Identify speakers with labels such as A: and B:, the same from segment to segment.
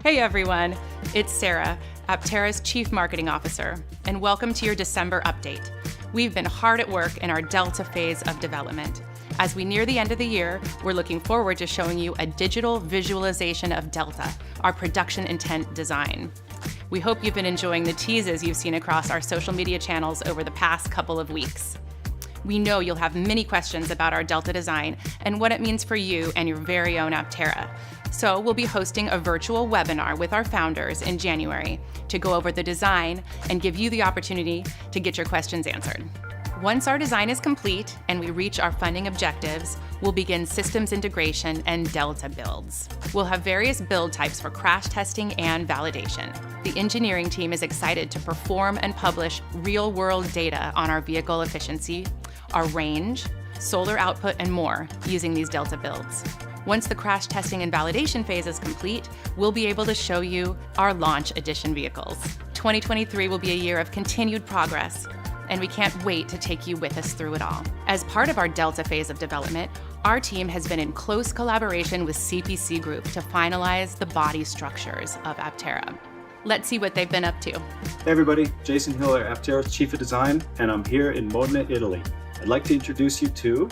A: Hey everyone, it's Sarah, Aptera's Chief Marketing Officer, and welcome to your December update. We've been hard at work in our Delta phase of development. As we near the end of the year, we're looking forward to showing you a digital visualization of Delta, our production intent design. We hope you've been enjoying the teases you've seen across our social media channels over the past couple of weeks. We know you'll have many questions about our Delta design and what it means for you and your very own Aptera. So we'll be hosting a virtual webinar with our founders in January to go over the design and give you the opportunity to get your questions answered. Once our design is complete and we reach our funding objectives, we'll begin systems integration and Delta builds. We'll have various build types for crash testing and validation. The engineering team is excited to perform and publish real-world data on our vehicle efficiency, our range, solar output, and more using these Delta builds. Once the crash testing and validation phase is complete, we'll be able to show you our launch edition vehicles. 2023 will be a year of continued progress, and we can't wait to take you with us through it all. As part of our Delta phase of development, our team has been in close collaboration with C.P.C. Group to finalize the body structures of Aptera. Let's see what they've been up to.
B: Hey everybody, Jason Hiller, Aptera's Chief of Design, and I'm here in Modena, Italy. I'd like to introduce you to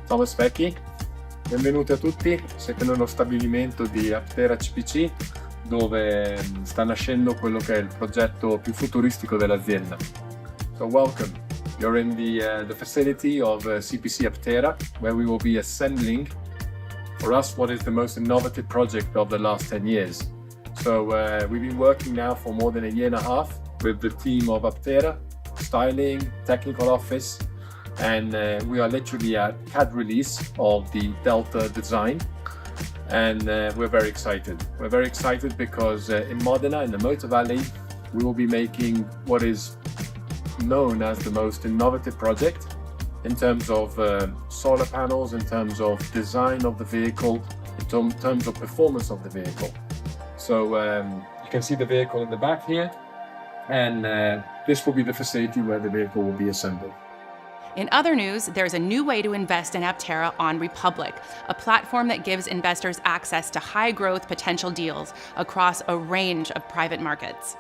C: Thomas Vecchi. Benvenuti a tutti, siete nello stabilimento di Aptera C.P.C, dove sta nascendo quello che è il progetto più futuristico dell'azienda. So welcome, you're in the facility of C.P.C Aptera, where we will be assembling for us what is the most innovative project of the last 10 years. So we've been working now for more than a year and a half with the team of Aptera, styling, technical office, and we are literally at CAD release of the Delta design, and we're very excited. We're very excited because in Modena, in the Motor Valley, we will be making what is known as the most innovative project in terms of solar panels, in terms of design of the vehicle, in terms of performance of the vehicle. So you can see the vehicle in the back here, and this will be the facility where the vehicle will be assembled.
A: In other news, there's a new way to invest in Aptera on Republic, a platform that gives investors access to high-growth potential deals across a range of private markets.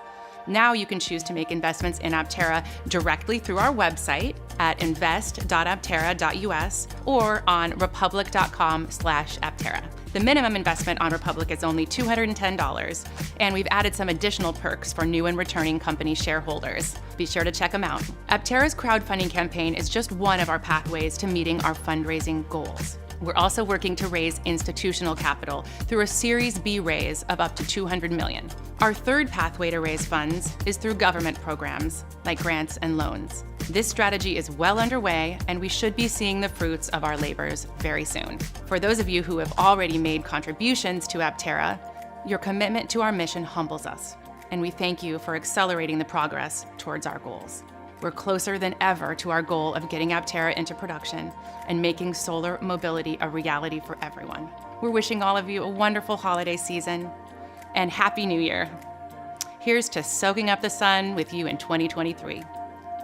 A: Now you can choose to make investments in Aptera directly through our website at invest.aptera.us or on republic.com/Aptera. The minimum investment on Republic is only $210, and we've added some additional perks for new and returning company shareholders. Be sure to check them out. Aptera's crowdfunding campaign is just one of our pathways to meeting our fundraising goals. We're also working to raise institutional capital through a Series B raise of up to $200 million. Our third pathway to raise funds is through government programs like grants and loans. This strategy is well underway, and we should be seeing the fruits of our labors very soon. For those of you who have already made contributions to Aptera, your commitment to our mission humbles us, and we thank you for accelerating the progress towards our goals. We're closer than ever to our goal of getting Aptera into production and making solar mobility a reality for everyone. We're wishing all of you a wonderful holiday season and Happy New Year. Here's to soaking up the sun with you in 2023.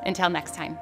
A: Until next time.